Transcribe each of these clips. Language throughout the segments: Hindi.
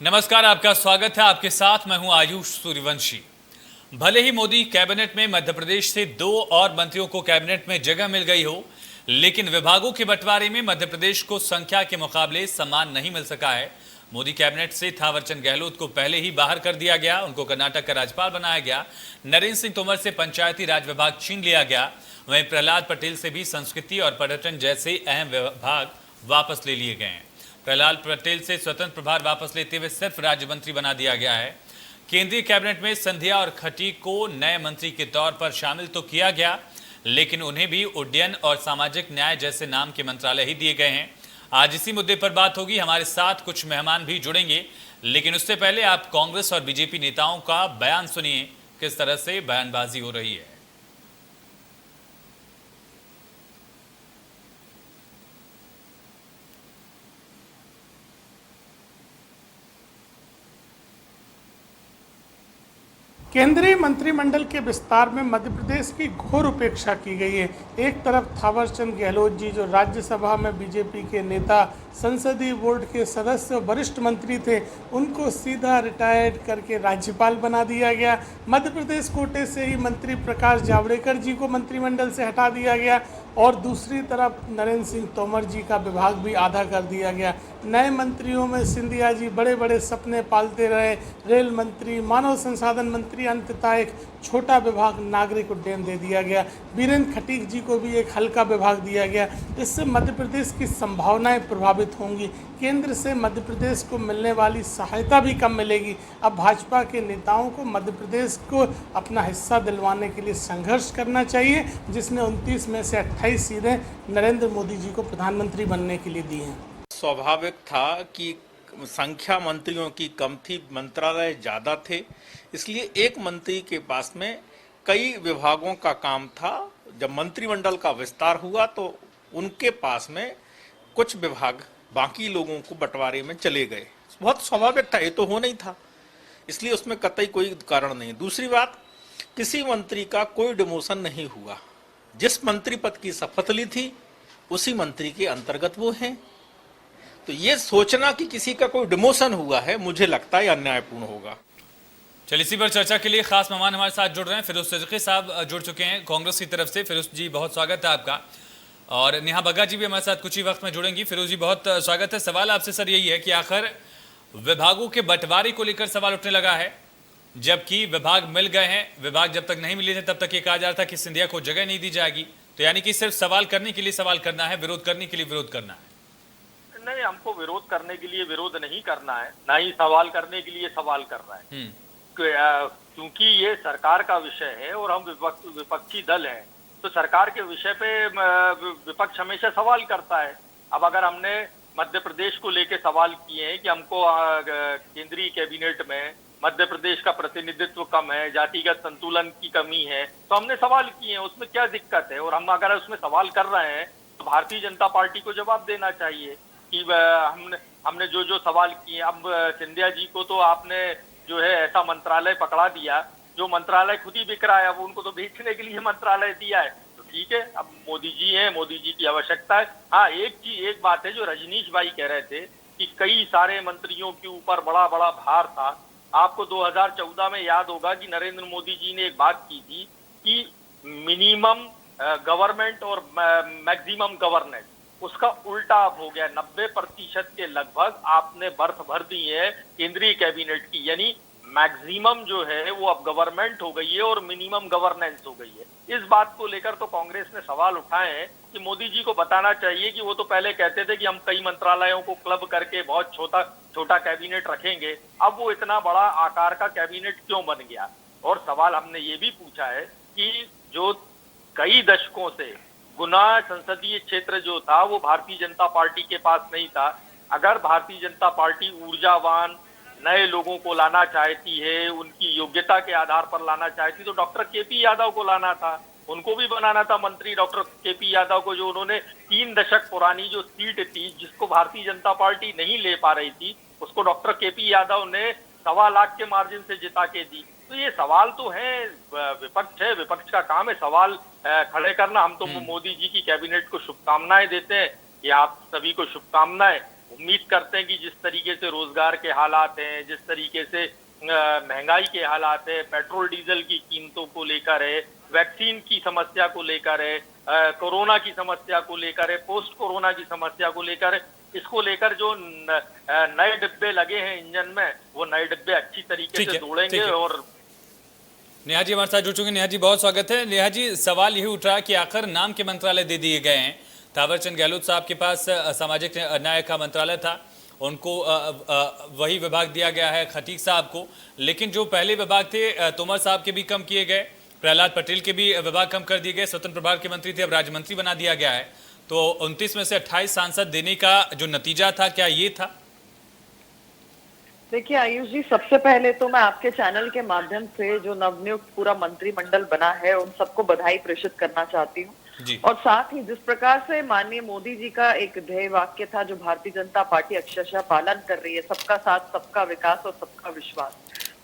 नमस्कार, आपका स्वागत है। आपके साथ मैं हूं आयुष सूर्यवंशी। भले ही मोदी कैबिनेट में मध्य प्रदेश से 2 और मंत्रियों को कैबिनेट में जगह मिल गई हो, लेकिन विभागों के बंटवारे में मध्य प्रदेश को संख्या के मुकाबले सम्मान नहीं मिल सका है। मोदी कैबिनेट से थावरचंद गहलोत को पहले ही बाहर कर दिया गया, उनको कर्नाटक का राज्यपाल बनाया गया। नरेंद्र सिंह तोमर से पंचायती राज विभाग छीन लिया गया। वहीं प्रहलाद पटेल से भी संस्कृति और पर्यटन जैसे अहम विभाग वापस ले लिए गए हैं। प्रहलाद पटेल से स्वतंत्र प्रभार वापस लेते हुए सिर्फ राज्य मंत्री बना दिया गया है। केंद्रीय कैबिनेट में संध्या और खटीक को नए मंत्री के तौर पर शामिल तो किया गया, लेकिन उन्हें भी उड्डयन और सामाजिक न्याय जैसे नाम के मंत्रालय ही दिए गए हैं। आज इसी मुद्दे पर बात होगी। हमारे साथ कुछ मेहमान भी जुड़ेंगे, लेकिन उससे पहले आप कांग्रेस और बीजेपी नेताओं का बयान सुनिए, किस तरह से बयानबाजी हो रही है। केंद्रीय मंत्रिमंडल के विस्तार में मध्य प्रदेश की घोर उपेक्षा की गई है। एक तरफ थावरचंद गहलोत जी, जो राज्यसभा में बीजेपी के नेता, संसदीय बोर्ड के सदस्य, वरिष्ठ मंत्री थे, उनको सीधा रिटायर्ड करके राज्यपाल बना दिया गया। मध्य प्रदेश कोटे से ही मंत्री प्रकाश जावड़ेकर जी को मंत्रिमंडल से हटा दिया गया और दूसरी तरफ नरेंद्र सिंह तोमर जी का विभाग भी आधा कर दिया गया। नए मंत्रियों में सिंधिया जी बड़े बड़े सपने पालते रहे, रेल मंत्री, मानव संसाधन मंत्री, अंततः एक छोटा विभाग नागरिक उड्डयन दे दिया गया। बीरेंद्र खटीक जी को भी एक हल्का विभाग दिया गया। इससे मध्य प्रदेश की संभावनाएं प्रभावित होंगी। केंद्र से मध्य प्रदेश को मिलने वाली सहायता भी कम मिलेगी। अब भाजपा के नेताओं को मध्य प्रदेश को अपना हिस्सा दिलवाने के लिए संघर्ष करना चाहिए, जिसने 29 में से 28 सीटें नरेंद्र मोदी जी को प्रधानमंत्री बनने के लिए दी हैं। स्वाभाविक था कि संख्या मंत्रियों की कम थी, मंत्रालय ज़्यादा थे, इसलिए एक मंत्री के पास में कई विभागों का काम था। जब मंत्रिमंडल का विस्तार हुआ तो उनके पास में कुछ विभाग बाकी लोगों को बंटवारे में चले गए। बहुत स्वाभाविक था, ये तो हो नहीं था, इसलिए उसमें कतई कोई कारण नहीं। दूसरी बात, किसी मंत्री का कोई डिमोशन नहीं हुआ। जिस मंत्री पद की शपथ ली थी उसी मंत्री के अंतर्गत वो हैं। तो ये सोचना कि किसी का कोई डिमोशन हुआ है, मुझे लगता है अन्यायपूर्ण होगा। चलिए, इसी पर चर्चा के लिए खास मेहमान हमारे साथ जुड़ रहे हैं। फिरोज सिद्दीकी साहब जुड़ चुके हैं कांग्रेस की तरफ से। फिरोज जी, बहुत स्वागत है आपका। और नेहा बग्गा जी भी हमारे साथ कुछ ही वक्त में जुड़ेंगी। फिरोज जी, बहुत स्वागत है। सवाल आपसे सर यही है कि आखिर विभागों के बंटवारे को लेकर सवाल उठने लगा है, जबकि विभाग मिल गए हैं। विभाग जब तक नहीं मिले थे तब तक ये कहा जा रहा था कि सिंधिया को जगह नहीं दी जाएगी। तो यानी कि सिर्फ सवाल करने के लिए सवाल करना है, विरोध करने के लिए विरोध करना है। नहीं, हमको विरोध करने के लिए विरोध नहीं करना है, ना ही सवाल करने के लिए सवाल करना है। क्योंकि ये सरकार का विषय है और हम विपक्षी दल हैं, तो सरकार के विषय पे विपक्ष हमेशा सवाल करता है। अब अगर हमने मध्य प्रदेश को लेके सवाल किए हैं कि हमको केंद्रीय कैबिनेट में मध्य प्रदेश का प्रतिनिधित्व कम है, जातिगत संतुलन की कमी है, तो हमने सवाल किए हैं, उसमें क्या दिक्कत है। और हम अगर उसमें सवाल कर रहे हैं तो भारतीय जनता पार्टी को जवाब देना चाहिए कि हमने जो जो सवाल किए। अब सिंधिया जी को तो आपने जो है ऐसा मंत्रालय पकड़ा दिया जो मंत्रालय खुद ही बिक रहा है। अब उनको तो बेचने के लिए मंत्रालय दिया है, तो ठीक है, अब मोदी जी हैं, मोदी जी की आवश्यकता है। हाँ, एक बात है जो रजनीश भाई कह रहे थे कि कई सारे मंत्रियों के ऊपर बड़ा बड़ा भार था। आपको 2014 में याद होगा कि नरेंद्र मोदी जी ने एक बात की थी कि मिनिमम गवर्नमेंट और मैक्सिमम गवर्नेंस, उसका उल्टा अब हो गया। 90% के लगभग आपने बर्थ भर दी है केंद्रीय कैबिनेट की, यानी मैक्सिमम जो है वो अब गवर्नमेंट हो गई है और मिनिमम गवर्नेंस हो गई है। इस बात को लेकर तो कांग्रेस ने सवाल उठाए हैं कि मोदी जी को बताना चाहिए कि वो तो पहले कहते थे कि हम कई मंत्रालयों को क्लब करके बहुत छोटा कैबिनेट रखेंगे, अब वो इतना बड़ा आकार का कैबिनेट क्यों बन गया। और सवाल हमने ये भी पूछा है कि जो कई दशकों से गुना संसदीय क्षेत्र जो था वो भारतीय जनता पार्टी के पास नहीं था। अगर भारतीय जनता पार्टी ऊर्जावान नए लोगों को लाना चाहती है, उनकी योग्यता के आधार पर लाना चाहती, तो डॉक्टर केपी यादव को लाना था, उनको भी बनाना था मंत्री। डॉक्टर केपी यादव को, जो उन्होंने 3 दशक पुरानी जो सीट थी जिसको भारतीय जनता पार्टी नहीं ले पा रही थी, उसको डॉक्टर केपी यादव ने 1.25 लाख के मार्जिन से जिता के दी। तो ये सवाल तो है, विपक्ष है, विपक्ष का काम है सवाल खड़े करना। हम तो मोदी जी की कैबिनेट को शुभकामनाएं देते हैं, ये आप सभी को शुभकामनाएं। उम्मीद करते हैं कि जिस तरीके से रोजगार के हालात हैं, जिस तरीके से महंगाई के हालात है, पेट्रोल डीजल की कीमतों को लेकर है, वैक्सीन की समस्या को लेकर है, कोरोना की समस्या को लेकर है, पोस्ट कोरोना की समस्या को लेकर है, इसको लेकर जो नए डिब्बे लगे हैं इंजन में, वो नए डिब्बे अच्छी तरीके से दौड़ेंगे। और नेहा जी हमारे साथ जुड़ चुके। नेहा जी बहुत स्वागत है। नेहा जी सवाल यही उठ रहा है कि आखिर नाम के मंत्रालय दे दिए गए हैं। थावरचंद गहलोत साहब के पास सामाजिक न्याय का मंत्रालय था, उनको वही विभाग दिया गया है खटीक साहब को, लेकिन जो पहले विभाग थे तोमर साहब के भी कम किए गए, प्रहलाद पटेल के भी विभाग कम कर दिए गए, स्वतंत्र प्रभार के मंत्री थे अब राज्य मंत्री बना दिया गया है। तो 29 में से 28 सांसद देने का जो नतीजा था, क्या ये था? देखिए आयुष जी, सबसे पहले तो मैं आपके चैनल के माध्यम से जो नवनियुक्त पूरा मंत्रिमंडल बना है उन सबको बधाई प्रेषित करना चाहती हूँ। और साथ ही जिस प्रकार से माननीय मोदी जी का एक ध्येय वाक्य था जो भारतीय जनता पार्टी अक्षरशः पालन कर रही है, सबका साथ सबका विकास और सबका विश्वास,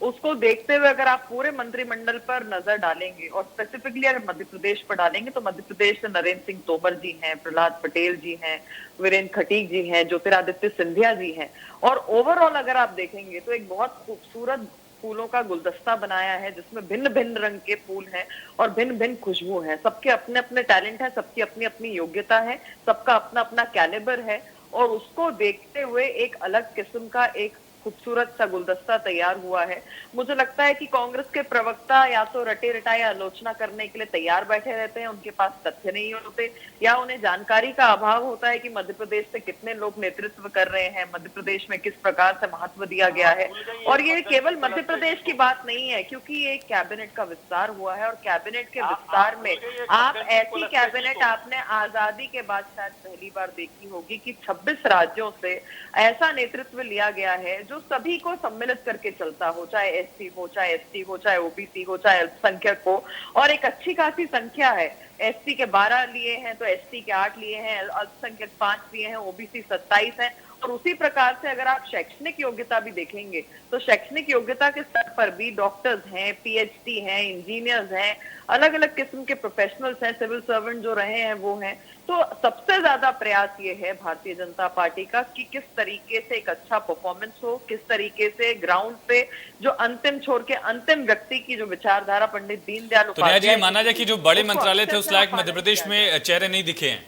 उसको देखते हुए अगर आप पूरे मंत्रिमंडल पर नजर डालेंगे और स्पेसिफिकली अगर मध्य प्रदेश पर डालेंगे तो मध्य प्रदेश से नरेंद्र सिंह तोमर जी हैं, प्रहलाद पटेल जी हैं, वीरेंद्र खटीक जी हैं, ज्योतिरादित्य सिंधिया जी हैं। और ओवरऑल अगर आप देखेंगे तो एक बहुत खूबसूरत फूलों का गुलदस्ता बनाया है जिसमें भिन्न भिन्न रंग के फूल हैं और भिन्न भिन्न खुशबू है। सबके अपने अपने टैलेंट है, सबकी अपनी अपनी योग्यता है, सबका अपना अपना कैलिबर है, और उसको देखते हुए एक अलग किस्म का एक खूबसूरत सा गुलदस्ता तैयार हुआ है। मुझे लगता है कि कांग्रेस के प्रवक्ता या तो रटे रटाए आलोचना करने के लिए तैयार बैठे रहते हैं, उनके पास तथ्य नहीं होते, या उन्हें जानकारी का अभाव होता है कि मध्य प्रदेश से कितने लोग नेतृत्व कर रहे हैं, मध्य प्रदेश में किस प्रकार से महत्व दिया गया है। और ये केवल मध्य प्रदेश की बात नहीं है, क्योंकि ये कैबिनेट का विस्तार हुआ है, और कैबिनेट के विस्तार में आप ऐसी कैबिनेट आपने आजादी के बाद शायद पहली बार देखी होगी कि 26 राज्यों से ऐसा नेतृत्व लिया गया है जो सभी को सम्मिलित करके चलता हो, चाहे एससी हो, चाहे एसटी हो, चाहे ओबीसी हो, चाहे अल्पसंख्यक हो। और एक अच्छी खासी संख्या है, एससी के 12 लिए हैं तो एसटी के 8 लिए हैं, अल्पसंख्यक 5 लिए हैं, ओबीसी 27 हैं। और उसी प्रकार से अगर आप शैक्षणिक योग्यता भी देखेंगे तो शैक्षणिक योग्यता के स्तर पर भी डॉक्टर्स हैं, पीएचडी हैं, इंजीनियर्स हैं, अलग अलग किस्म के प्रोफेशनल्स हैं, सिविल सर्वेंट जो रहे हैं वो हैं। तो सबसे ज्यादा प्रयास ये है भारतीय जनता पार्टी का कि किस तरीके से एक अच्छा परफॉर्मेंस हो, किस तरीके से ग्राउंड पे जो अंतिम छोर के अंतिम व्यक्ति की जो विचारधारा पंडित दीनदयाल उपाध्याय, माना जाए कि जो बड़े मंत्रालय थे उस लायक मध्य प्रदेश में चेहरे नहीं दिखे हैं।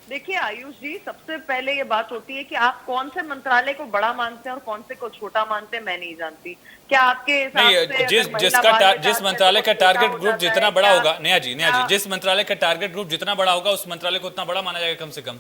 देखिए आयुष जी, सबसे पहले ये बात होती है कि आप कौन से मंत्रालय को बड़ा मानते हैं और कौन से को छोटा मानते हैं, मैं नहीं जानती। क्या आपके जिस मंत्रालय का टारगेट ग्रुप जितना बड़ा होगा, नेहा जी जिस मंत्रालय का टारगेट ग्रुप जितना बड़ा होगा उस मंत्रालय को उतना बड़ा माना जाएगा कम से कम।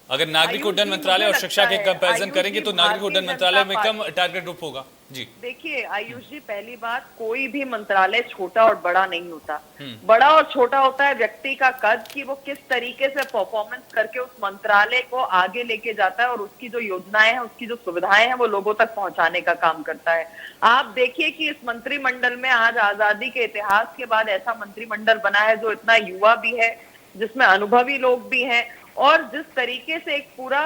अगर नागरिक उड्डयन मंत्रालय और शिक्षा के कंपैरिजन करेंगे तो नागरिक उड्डयन मंत्रालय में कम टारगेट ग्रुप होगा। जी देखिए आयुष जी, पहली बात, कोई भी मंत्रालय छोटा और बड़ा नहीं होता। बड़ा और छोटा होता है व्यक्ति का कद, कि वो किस तरीके से परफॉर्मेंस करके उस मंत्रालय को आगे लेके जाता है और उसकी जो योजनाएं हैं, उसकी जो सुविधाएं हैं वो लोगों तक पहुंचाने का काम करता है। आप देखिए कि इस मंत्रिमंडल में आज आजादी के इतिहास के बाद ऐसा मंत्रिमंडल बना है जो इतना युवा भी है, जिसमें अनुभवी लोग भी हैं, और जिस तरीके से एक पूरा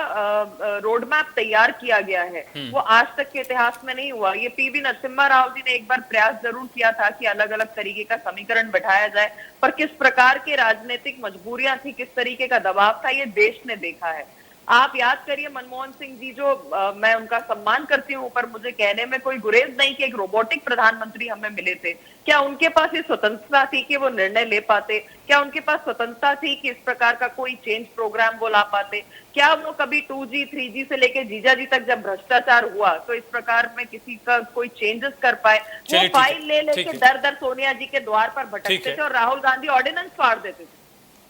रोड मैप तैयार किया गया है वो आज तक के इतिहास में नहीं हुआ। ये पीवी नरसिम्हा राव जी ने एक बार प्रयास जरूर किया था कि अलग अलग तरीके का समीकरण बैठाया जाए, पर किस प्रकार की राजनीतिक मजबूरियां थी, किस तरीके का दबाव था, ये देश ने देखा है। आप याद करिए मनमोहन सिंह जी, जो मैं उनका सम्मान करती हूँ, पर मुझे कहने में कोई गुरेज नहीं कि एक रोबोटिक प्रधानमंत्री हमें मिले थे। क्या उनके पास ये स्वतंत्रता थी कि वो निर्णय ले पाते? क्या उनके पास स्वतंत्रता थी कि इस प्रकार का कोई चेंज प्रोग्राम वो ला पाते? क्या वो कभी 2G 3G से लेके जीजा जी तक जब भ्रष्टाचार हुआ तो इस प्रकार में किसी का कोई चेंजेस कर पाए? वो फाइल ले लेके दर दर सोनिया जी के द्वार पर भटकते थे और राहुल गांधी ऑर्डिनेंस फाड़ देते थे।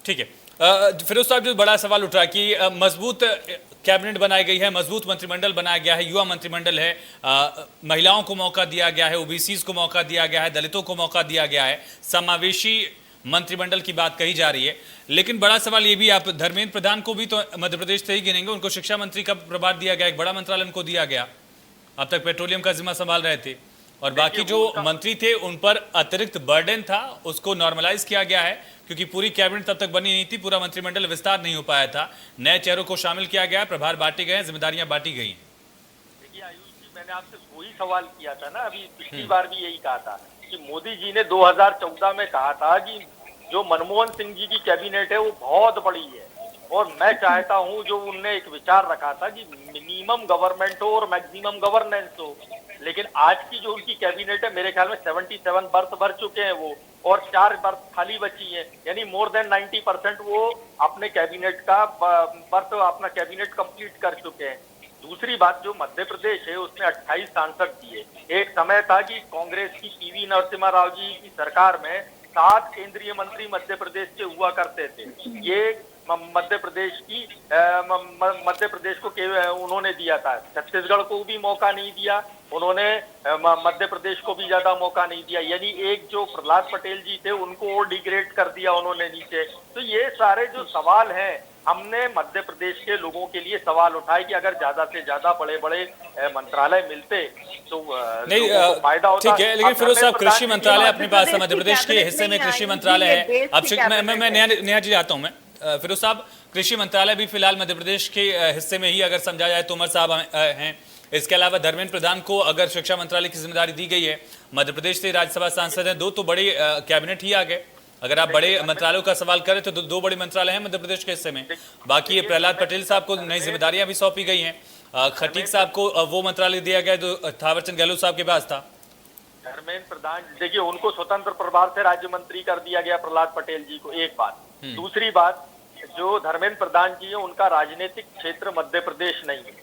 ठीक है, फिरोज साहब, जो बड़ा सवाल उठ रहा है कि मजबूत कैबिनेट बनाई गई है, मजबूत मंत्रिमंडल बनाया गया है, युवा मंत्रिमंडल है, महिलाओं को मौका दिया गया है, ओबीसीज को मौका दिया गया है, दलितों को मौका दिया गया है, समावेशी मंत्रिमंडल की बात कही जा रही है। लेकिन बड़ा सवाल ये भी, आप धर्मेंद्र प्रधान को भी तो मध्य प्रदेश से ही गिनेंगे, उनको शिक्षा मंत्री का प्रभार दिया गया, एक बड़ा मंत्रालय उनको दिया गया, अब तक पेट्रोलियम का जिम्मा संभाल रहे थे, और बाकी जो मंत्री थे उन पर अतिरिक्त बर्डन था, उसको नॉर्मलाइज किया गया है क्योंकि पूरी कैबिनेट तब तक बनी नहीं थी, पूरा मंत्रिमंडल विस्तार नहीं हो पाया था, नए चेहरों को शामिल किया गया, प्रभार बांटे गए, जिम्मेदारियां बांटी गई। देखिए आयुष जी, मैंने आपसे वही सवाल किया था ना, अभी पिछली बार भी यही कहा था कि मोदी जी ने 2014 में कहा था कि जो मनमोहन सिंह जी की कैबिनेट है वो बहुत बड़ी है, और मैं चाहता हूं जो उनने एक विचार रखा था कि मिनिमम गवर्नमेंट हो और मैक्सिमम गवर्नेंस हो, लेकिन आज की जो उनकी कैबिनेट है मेरे ख्याल में 77 बर्थ भर चुके हैं वो, और 4 बर्थ खाली बची हैं, यानी मोर देन 90% वो अपने कैबिनेट का बर्थ अपना कैबिनेट कंप्लीट कर चुके हैं। दूसरी बात, जो मध्य प्रदेश है उसमें 28 सांसद दिए। एक समय था कि कांग्रेस की पीवी नरसिम्हा राव जी की सरकार में 7 केंद्रीय मंत्री मध्य प्रदेश के हुआ करते थे। ये मध्य प्रदेश को उन्होंने दिया था, छत्तीसगढ़ को भी मौका नहीं दिया उन्होंने, मध्य प्रदेश को भी ज्यादा मौका नहीं दिया, यानी एक जो प्रहलाद पटेल जी थे उनको और डिग्रेड कर दिया उन्होंने नीचे। तो ये सारे जो सवाल हैं, हमने मध्य प्रदेश के लोगों के लिए सवाल उठाए कि अगर ज्यादा से ज्यादा बड़े बड़े मंत्रालय मिलते तो नहीं फायदा होता। ठीक है, लेकिन फिरोज साहब कृषि मंत्रालय अपने पास मध्य प्रदेश के हिस्से में कृषि मंत्रालय है। अब मैं नेहा जी आता हूँ। मैं फिरोज साहब, कृषि मंत्रालय भी फिलहाल मध्य प्रदेश के हिस्से में ही अगर समझा जाए, तोमर साहब हैं, इसके अलावा धर्मेंद्र प्रधान को अगर शिक्षा मंत्रालय की जिम्मेदारी दी गई है, मध्य प्रदेश से राज्यसभा सांसद हैं, 2 तो बड़े कैबिनेट ही आ गए। अगर आप बड़े मंत्रालयों का सवाल करें तो 2 बड़े मंत्रालय हैं मध्य प्रदेश के हिस्से में। बाकी ये प्रहलाद पटेल साहब को नई जिम्मेदारियां भी सौंपी गई हैं। खटीक साहब को वो मंत्रालय दिया गया जो थावरचंद गहलोत साहब के पास था। धर्मेंद्र प्रधान, देखिए उनको स्वतंत्र प्रभार से राज्य मंत्री कर दिया गया प्रहलाद पटेल जी को, एक बात। दूसरी बात, जो धर्मेंद्र प्रधान जी है उनका राजनीतिक क्षेत्र मध्य प्रदेश नहीं है,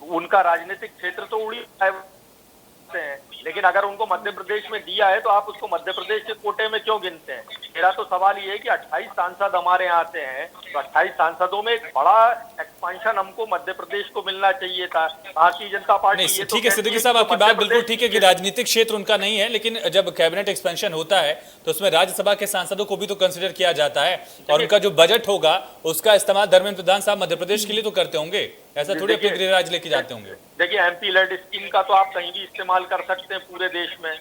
उनका राजनीतिक क्षेत्र तो उड़ीसा है, लेकिन अगर उनको मध्य प्रदेश में दिया है तो आप उसको मध्य प्रदेश के कोटे में क्यों गिनते हैं? मेरा तो सवाल ये है कि 28 सांसद हमारे यहाँ से हैं, तो 28 सांसदों में एक बड़ा एक्सपेंशन हमको मध्य प्रदेश को मिलना चाहिए था। भारतीय जनता पार्टी ठीक है सिद्दीकी साहब, आपकी बात बिल्कुल ठीक है कि राजनीतिक क्षेत्र उनका नहीं है, लेकिन जब कैबिनेट एक्सपेंशन होता है तो उसमें राज्यसभा के सांसदों को भी तो कंसिडर किया जाता है, और उनका जो बजट होगा उसका इस्तेमाल धर्मेंद्र प्रधान साहब मध्य प्रदेश के लिए तो करते होंगे, ऐसा थोड़ी अपने गृह राज्य लेके जाते होंगे। देखिए एमपी लेड स्कीम का तो आप कहीं भी इस्तेमाल कर सकते हैं पूरे देश में,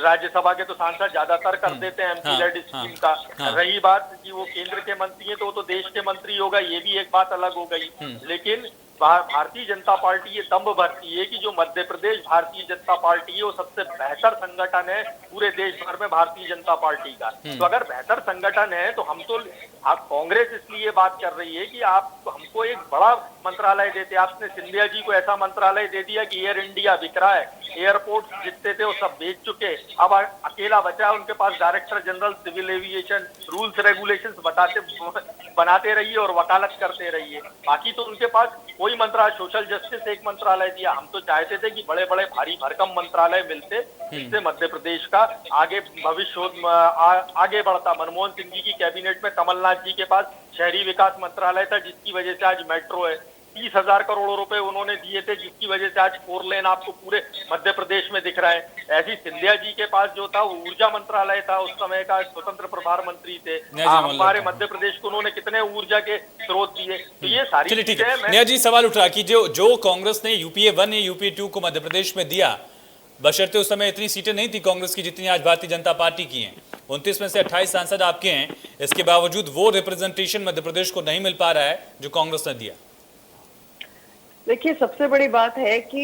राज्यसभा के तो सांसद ज्यादातर कर देते हैं एमपी लेड स्कीम का। रही बात कि वो केंद्र के मंत्री हैं तो वो तो देश के मंत्री होगा, ये भी एक बात अलग हो गई। लेकिन भारतीय जनता पार्टी ये दम्भ भरती है कि जो मध्य प्रदेश भारतीय जनता पार्टी है वो सबसे बेहतर संगठन है पूरे देश भर में भारतीय जनता पार्टी का। तो अगर बेहतर संगठन है तो हम तो, आप कांग्रेस इसलिए बात कर रही है कि आप हमको एक बड़ा मंत्रालय देते, आपने सिंधिया जी को ऐसा मंत्रालय दे दिया कि एयर इंडिया बिक रहा है, एयरपोर्ट जितने थे वो सब बेच चुके, अब अकेला बचा है उनके पास director general civil aviation, rules regulations बनाते रहिए और वकालत करते रहिए। बाकी तो उनके पास कोई मंत्रालय, सोशल जस्टिस एक मंत्रालय दिया। हम तो चाहते थे कि बड़े बड़े भारी भरकम मंत्रालय मिलते, जिससे मध्य प्रदेश का आगे भविष्य आगे बढ़ता। मनमोहन सिंह जी की कैबिनेट में कमलनाथ जी के पास शहरी विकास मंत्रालय था, जिसकी वजह से आज मेट्रो है। 30,000 करोड़ रुपए उन्होंने दिए थे, जिसकी वजह से आज 4 लेन आपको पूरे मध्य प्रदेश में दिख रहा है। ऐसी सिंधिया जी के पास जो था वो ऊर्जा मंत्रालय था, उस समय का स्वतंत्र प्रभार मंत्री थे। हमारे मध्य प्रदेश को उन्होंने कितने ऊर्जा के स्रोत दिए। तो ये सारी चीजें नेहा जी सवाल उठ रहा कि जो कांग्रेस ने यूपीए 1 या यूपीए 2 को मध्य प्रदेश में दिया, बशर्ते उस समय इतनी सीटें नहीं थी कांग्रेस की जितनी आज भारतीय जनता पार्टी की हैं, 29 में से 28 सांसद आपके हैं, इसके बावजूद वो रिप्रेजेंटेशन मध्य प्रदेश को नहीं मिल पा रहा है जो कांग्रेस ने दिया। देखिए सबसे बड़ी बात है कि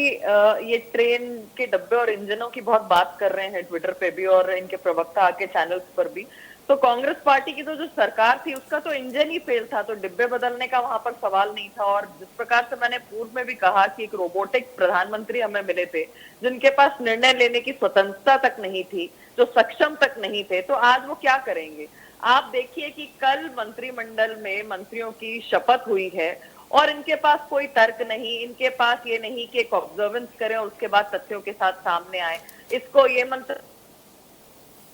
ये ट्रेन के डब्बे और इंजनों की बहुत बात कर रहे हैं ट्विटर पे भी और इनके प्रवक्ता आके चैनल्स पर भी। तो कांग्रेस पार्टी की तो जो सरकार थी उसका तो इंजन ही फेल था, तो डिब्बे बदलने का वहां पर सवाल नहीं था। और जिस प्रकार से मैंने पूर्व में भी कहा कि एक रोबोटिक प्रधानमंत्री हमें मिले थे, जिनके पास निर्णय लेने की स्वतंत्रता तक नहीं थी, जो सक्षम तक नहीं थे, तो आज वो क्या करेंगे? आप देखिए कि कल मंत्रिमंडल में मंत्रियों की शपथ हुई है और इनके पास कोई तर्क नहीं, इनके पास ये नहीं कि एक ऑब्जर्वेंस करें और उसके बाद तथ्यों के साथ सामने आए। इसको ये मंत्र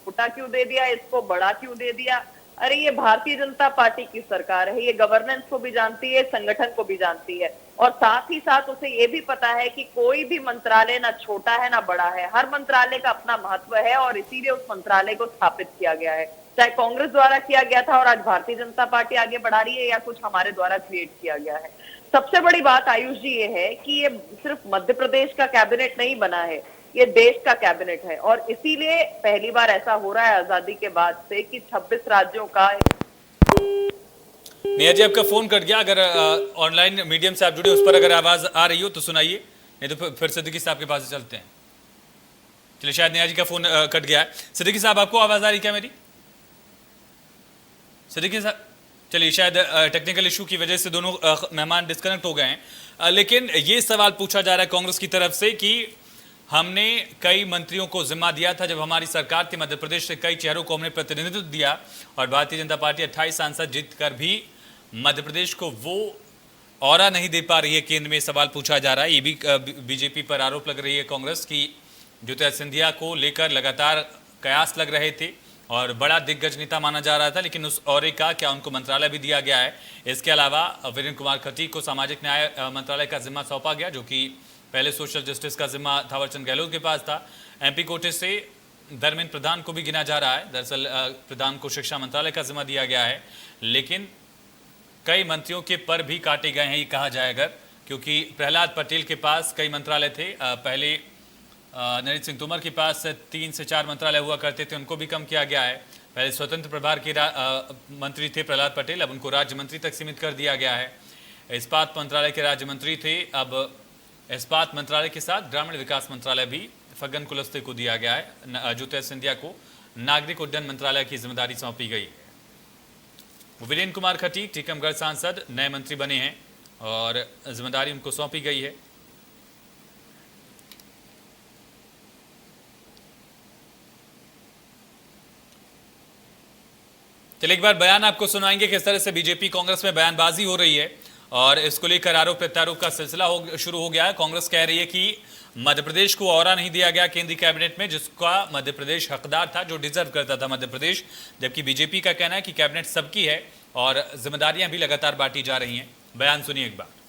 छोटा क्यों दे दिया, इसको बड़ा क्यों दे दिया? अरे ये भारतीय जनता पार्टी की सरकार है, ये गवर्नेंस को भी जानती है, संगठन को भी जानती है, और साथ ही साथ उसे ये भी पता है कि कोई भी मंत्रालय ना छोटा है ना बड़ा है, हर मंत्रालय का अपना महत्व है और इसीलिए उस मंत्रालय को स्थापित किया गया है। चाहे कांग्रेस द्वारा किया गया था और आज भारतीय जनता पार्टी आगे बढ़ा रही है, या कुछ हमारे द्वारा क्रिएट किया गया है। सबसे बड़ी बात आयुष जी ये है कि ये सिर्फ मध्य प्रदेश का कैबिनेट नहीं बना है, ये देश का कैबिनेट है, और इसीलिए पहली बार ऐसा हो रहा है आजादी के बाद से कि 26 राज्यों का। नेहा जी आपका फोन कट गया, अगर ऑनलाइन मीडियम से आप जुड़े उस पर अगर आवाज आ रही हो तो सुनाइए, नहीं तो फिर सिद्दीकी साहब के पास चलते हैं। चलिए शायद नेहा जी का फोन कट गया है। सिद्दीकी साहब आपको आवाज आ रही क्या मेरी? सिद्दीकी साहब चलिए, शायद टेक्निकल इशू की वजह से दोनों मेहमान डिस्कनेक्ट हो गए हैं, लेकिन ये सवाल पूछा जा रहा है कांग्रेस की तरफ से कि हमने कई मंत्रियों को जिम्मा दिया था जब हमारी सरकार थी, मध्य प्रदेश से कई चेहरों को हमने प्रतिनिधित्व दिया और भारतीय जनता पार्टी 28 सांसद जीत कर भी मध्य प्रदेश को वो ऑरा नहीं दे पा रही है। केंद्र में सवाल पूछा जा रहा है। ये भी बीजेपी पर आरोप लग रही है कांग्रेस की, ज्योतिरादित्य सिंधिया को लेकर लगातार कयास लग रहे थे और बड़ा दिग्गज नेता माना जा रहा था, लेकिन उस औरे का क्या उनको मंत्रालय भी दिया गया है। इसके अलावा वीरेंद्र कुमार खटीक को सामाजिक न्याय मंत्रालय का जिम्मा सौंपा गया, जो कि पहले सोशल जस्टिस का जिम्मा थावरचंद गहलोत के पास था। एमपी कोटे से धर्मेंद्र प्रधान को भी गिना जा रहा है। दरअसल प्रधान को शिक्षा मंत्रालय का जिम्मा दिया गया है, लेकिन कई मंत्रियों के पर भी काटे गए हैं, ये कहा जाए अगर, क्योंकि प्रहलाद पटेल के पास कई मंत्रालय थे। पहले नरेंद्र सिंह तोमर के पास 3 से 4 मंत्रालय हुआ करते थे, उनको भी कम किया गया है। पहले स्वतंत्र प्रभार के मंत्री थे प्रहलाद पटेल, अब उनको राज्य मंत्री तक सीमित कर दिया गया है। इस्पात मंत्रालय के राज्य मंत्री थे, अब इस्पात मंत्रालय के साथ ग्रामीण विकास मंत्रालय भी फग्गन कुलस्ते को दिया गया है। ज्योतिरादित्य सिंधिया को नागरिक उड्डयन मंत्रालय की जिम्मेदारी सौंपी गई है। वीरेंद्र कुमार खटीक टीकमगढ़ सांसद नए मंत्री बने हैं और जिम्मेदारी उनको सौंपी गई है। चलिए, एक बार बयान आपको सुनाएंगे किस तरह से बीजेपी कांग्रेस में बयानबाजी हो रही है और इसको लेकर आरोप प्रत्यारोप का सिलसिला शुरू हो गया है। कांग्रेस कह रही है कि मध्य प्रदेश को ऑरा नहीं दिया गया केंद्रीय कैबिनेट में, जिसका मध्य प्रदेश हकदार था, जो डिजर्व करता था मध्य प्रदेश। जबकि बीजेपी का कहना है कि कैबिनेट सबकी है और जिम्मेदारियां भी लगातार बांटी जा रही हैं। बयान सुनिए एक बार।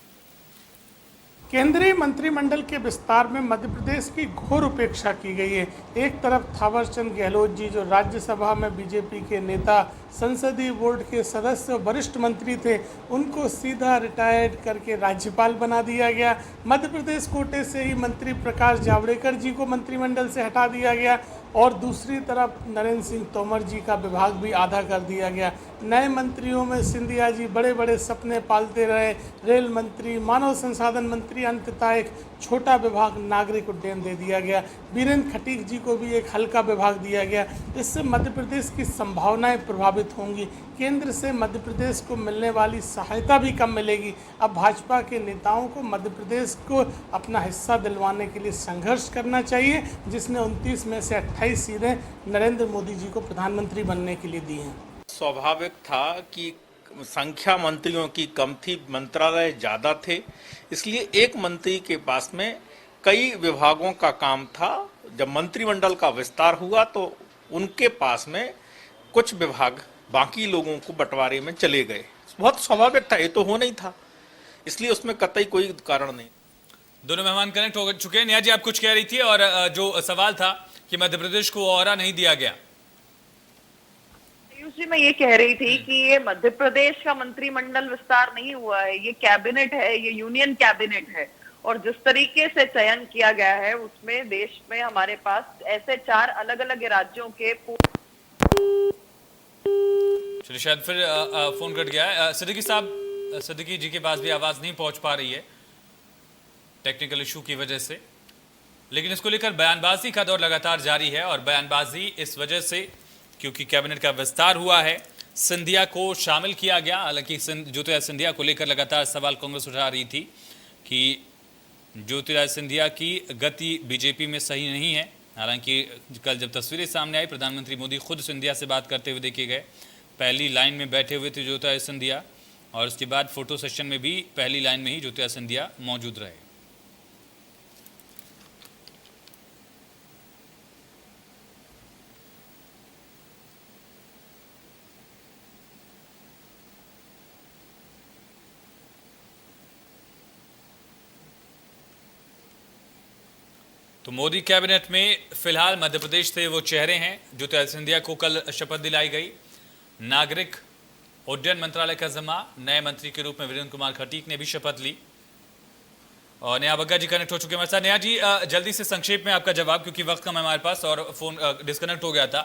केंद्रीय मंत्रिमंडल के विस्तार में मध्य प्रदेश की घोर उपेक्षा की गई है। एक तरफ थावरचंद गहलोत जी, जो राज्यसभा में बीजेपी के नेता, संसदीय बोर्ड के सदस्य, वरिष्ठ मंत्री थे, उनको सीधा रिटायर्ड करके राज्यपाल बना दिया गया। मध्य प्रदेश कोटे से ही मंत्री प्रकाश जावड़ेकर जी को मंत्रिमंडल से हटा दिया गया और दूसरी तरफ नरेंद्र सिंह तोमर जी का विभाग भी आधा कर दिया गया। नए मंत्रियों में सिंधिया जी बड़े बड़े सपने पालते रहे, रेल मंत्री, मानव संसाधन मंत्री, अंततः एक छोटा विभाग नागरिक उड्डयन दे दिया गया। वीरेंद्र खटीक जी को भी एक हल्का विभाग दिया गया। इससे मध्य प्रदेश की संभावनाएं प्रभावित होंगी। केंद्र से मध्य प्रदेश को मिलने वाली सहायता भी कम मिलेगी। अब भाजपा के नेताओं को मध्य प्रदेश को अपना हिस्सा दिलवाने के लिए संघर्ष करना चाहिए, जिसने 29 में से 28 सीटें नरेंद्र मोदी जी को प्रधानमंत्री बनने के लिए दी हैं। स्वाभाविक था कि संख्या मंत्रियों की कम थी, मंत्रालय ज़्यादा थे, इसलिए एक मंत्री के पास में कई विभागों का काम था। जब मंत्रिमंडल का विस्तार हुआ तो उनके पास में कुछ विभाग बाकी लोगों को बंटवारे में चले गए। बहुत स्वाभाविक था, ये तो हो नहीं था, इसलिए उसमें कतई कोई कारण नहीं। दोनों मेहमान कनेक्ट हो चुके हैं। नेहा जी, आप कुछ कह रही थी और जो सवाल था कि मध्य प्रदेश को ऑरा नहीं दिया गया। जी, मैं ये कह रही थी कि ये मध्य प्रदेश का मंत्रिमंडल विस्तार नहीं हुआ है, ये कैबिनेट है, ये यूनियन कैबिनेट है और जिस तरीके से चयन किया गया है उसमें देश में हमारे पास ऐसे 4 अलग अलग राज्यों के। चलिए, शायद फिर फोन कट गया है। सिद्दीकी जी के पास भी आवाज नहीं पहुंच पा रही है टेक्निकल इशू की वजह से, लेकिन इसको लेकर बयानबाजी का दौर लगातार जारी है और बयानबाजी इस वजह से क्योंकि कैबिनेट का विस्तार हुआ है, सिंधिया को शामिल किया गया। हालांकि ज्योतिरादित्य सिंधिया को लेकर लगातार सवाल कांग्रेस उठा रही थी कि ज्योतिरादित्य सिंधिया की गति बीजेपी में सही नहीं है। हालांकि कल जब तस्वीरें सामने आई, प्रधानमंत्री मोदी खुद सिंधिया से बात करते हुए देखे गए। पहली लाइन में बैठे हुए थे ज्योतिरादित्य सिंधिया और उसके बाद फोटो सेशन में भी पहली लाइन में ही ज्योतिरादित्य सिंधिया मौजूद रहे। तो मोदी कैबिनेट में फिलहाल मध्य प्रदेश से वो चेहरे हैं। ज्योतिरादित्य सिंधिया को कल शपथ दिलाई गई। नागरिक उड्डयन मंत्रालय का जिम्मा नए मंत्री के रूप में वीरेंद्र कुमार खटीक ने भी शपथ ली। और नेहा बग्गा जी कनेक्ट हो चुके हैं हमारे साथ। नेहा जी, जल्दी से संक्षेप में आपका जवाब, क्योंकि वक्त कम है हमारे पास और फोन डिस्कनेक्ट हो गया था।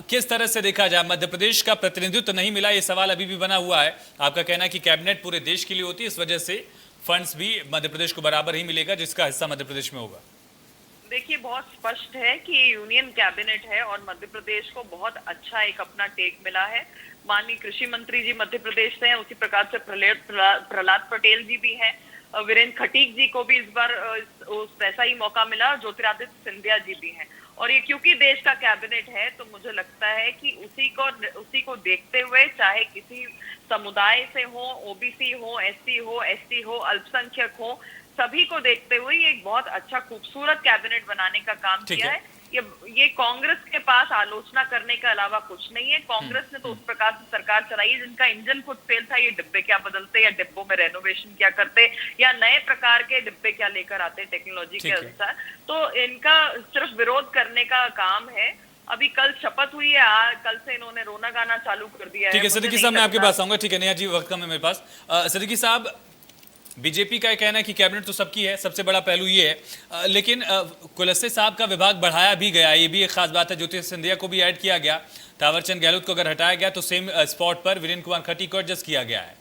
किस तरह से देखा जाए, मध्य प्रदेश का प्रतिनिधित्व नहीं मिला, ये सवाल अभी भी बना हुआ है। आपका कहना है कि कैबिनेट पूरे देश के लिए होती है, इस वजह से फंड्स भी मध्य प्रदेश को बराबर ही मिलेगा, जिसका हिस्सा मध्य प्रदेश में होगा। देखिए, बहुत स्पष्ट है कि यूनियन कैबिनेट है और मध्य प्रदेश को बहुत अच्छा एक अपना टेक मिला है। माननीय कृषि मंत्री जी मध्य प्रदेश से हैं, उसी प्रकार से प्रहलाद पटेल जी भी हैं, वीरेंद्र खटीक जी को भी इस बार वैसा ही मौका मिला, ज्योतिरादित्य सिंधिया जी भी हैं। और ये क्योंकि देश का कैबिनेट है तो मुझे लगता है कि उसी को देखते हुए, चाहे किसी समुदाय से हो, ओबीसी हो, एससी हो, एसटी हो, अल्पसंख्यक हो, सभी को देखते हुए ये एक बहुत अच्छा खूबसूरत कैबिनेट बनाने का काम किया है। ये कांग्रेस के पास आलोचना करने के अलावा कुछ नहीं है। कांग्रेस ने तो उस प्रकार से सरकार चलाई है जिनका इंजन खुद फेल था, ये डिब्बे क्या बदलते या डिब्बों में रेनोवेशन क्या करते या नए प्रकार के डिब्बे क्या लेकर आते टेक्नोलॉजी के अनुसार। तो इनका सिर्फ विरोध करने का काम है। अभी कल शपथ हुई है, कल से इन्होंने रोना गाना चालू कर दिया है। ठीक है सिद्दीकी साहब, मैं आपके पास आऊंगा। ठीक है नेहा जी, वक्त कम है मेरे पास। सिद्दीकी साहब, बीजेपी का कहना है कि कैबिनेट तो सबकी है, सबसे बड़ा पहलू ये है, लेकिन कुलस्ते साहब का विभाग बढ़ाया भी गया, ये भी एक खास बात है। ज्योतिरादित्य सिंधिया को भी ऐड किया गया, थावरचंद गहलोत को अगर हटाया गया तो सेम स्पॉट पर वीरेंद्र कुमार खटीक को एडजस्ट किया गया है।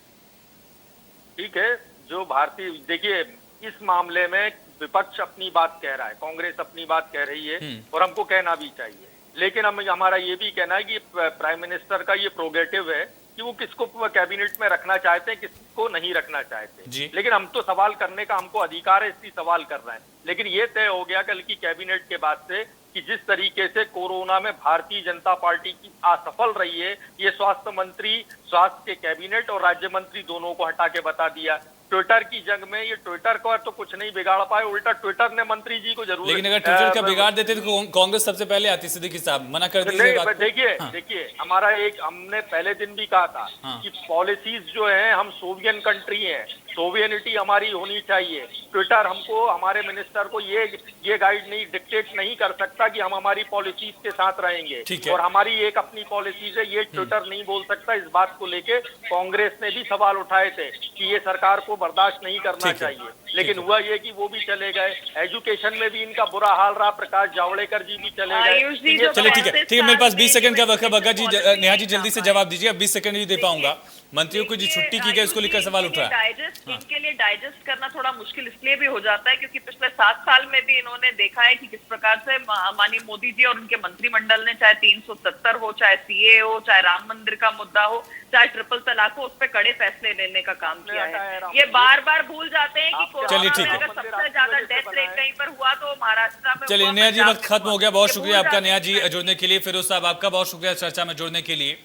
ठीक है, जो भारतीय, देखिए इस मामले में विपक्ष अपनी बात कह रहा है, कांग्रेस अपनी बात कह रही है और हमको कहना भी चाहिए, लेकिन हमारा ये भी कहना है कि प्राइम मिनिस्टर का ये प्रोगेटिव है कि वो किसको कैबिनेट में रखना चाहते हैं, किसको नहीं रखना चाहते। लेकिन हम तो सवाल करने का हमको अधिकार है, इसलिए सवाल कर रहे हैं। लेकिन ये तय हो गया कल की कैबिनेट के बाद से कि जिस तरीके से कोरोना में भारतीय जनता पार्टी की असफल रही है, ये स्वास्थ्य मंत्री, स्वास्थ्य के कैबिनेट और राज्य मंत्री दोनों को हटा के बता दिया। ट्विटर की जंग में ये ट्विटर को तो कुछ नहीं बिगाड़ पाए, उल्टा ट्विटर ने मंत्री जी को जरूर। लेकिन अगर ट्विटर का बिगाड़ देते तो कांग्रेस सबसे पहले आती। सिद्दीकी साहब मना कर दीजिए। देखिए हमारा हमने पहले दिन भी कहा था कि पॉलिसीज जो है, हम सोवियन कंट्री हैं, सोवियनिटी हमारी होनी चाहिए। ट्विटर हमको, हमारे मिनिस्टर को ये गाइड नहीं, डिक्टेट नहीं कर सकता कि हम हमारी पॉलिसीज के साथ रहेंगे, और हमारी एक अपनी पॉलिसीज है, ये ट्विटर नहीं बोल सकता। इस बात को लेके कांग्रेस ने भी सवाल उठाए थे कि ये सरकार को बर्दाश्त नहीं करना चाहिए, लेकिन हुआ ये कि वो भी चले गए। एजुकेशन में भी इनका बुरा हाल रहा, प्रकाश जावड़ेकर जी भी चले गए। चलिए ठीक है, मेरे पास 20 सेकंड का वक्त है। बग्गा जी, नेहा जी जल्दी से जवाब दीजिए, अब 20 सेकंड ही दे पाऊंगा। मंत्रियों को जो छुट्टी की गई उसको लेकर सवाल उठ रहा है। इनके लिए डाइजेस्ट करना थोड़ा मुश्किल इसलिए भी हो जाता है क्योंकि पिछले 7 साल में भी इन्होंने देखा है कि किस प्रकार से माननीय मोदी जी और उनके मंत्रिमंडल ने, चाहे 370 हो, चाहे सीए हो, चाहे राम मंदिर का मुद्दा हो, चाहे ट्रिपल तलाक हो, उस पर कड़े फैसले लेने का काम किया है। ये बार बार भूल जाते हैं कि कोरोना में अगर सबसे ज्यादा डेथ रेट कहीं पर हुआ तो महाराष्ट्र में। चलिए नेहा जी, वक्त खत्म हो गया। बहुत शुक्रिया आपका नेहा जी जुड़ने के लिए। फिरोज साहब आपका बहुत शुक्रिया चर्चा में जुड़ने के लिए।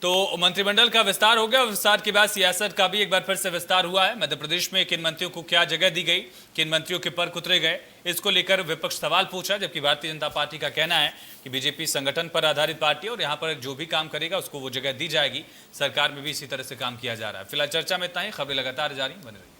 तो मंत्रिमंडल का विस्तार हो गया और विस्तार के बाद सियासत का भी एक बार फिर से विस्तार हुआ है। मध्य प्रदेश में किन मंत्रियों को क्या जगह दी गई, किन मंत्रियों के पर कुतरे गए, इसको लेकर विपक्ष सवाल पूछा, जबकि भारतीय जनता पार्टी का कहना है कि बीजेपी संगठन पर आधारित पार्टी है और यहाँ पर जो भी काम करेगा उसको वो जगह दी जाएगी। सरकार में भी इसी तरह से काम किया जा रहा है। फिलहाल चर्चा में इतना ही। खबरें लगातार जारी बने रही।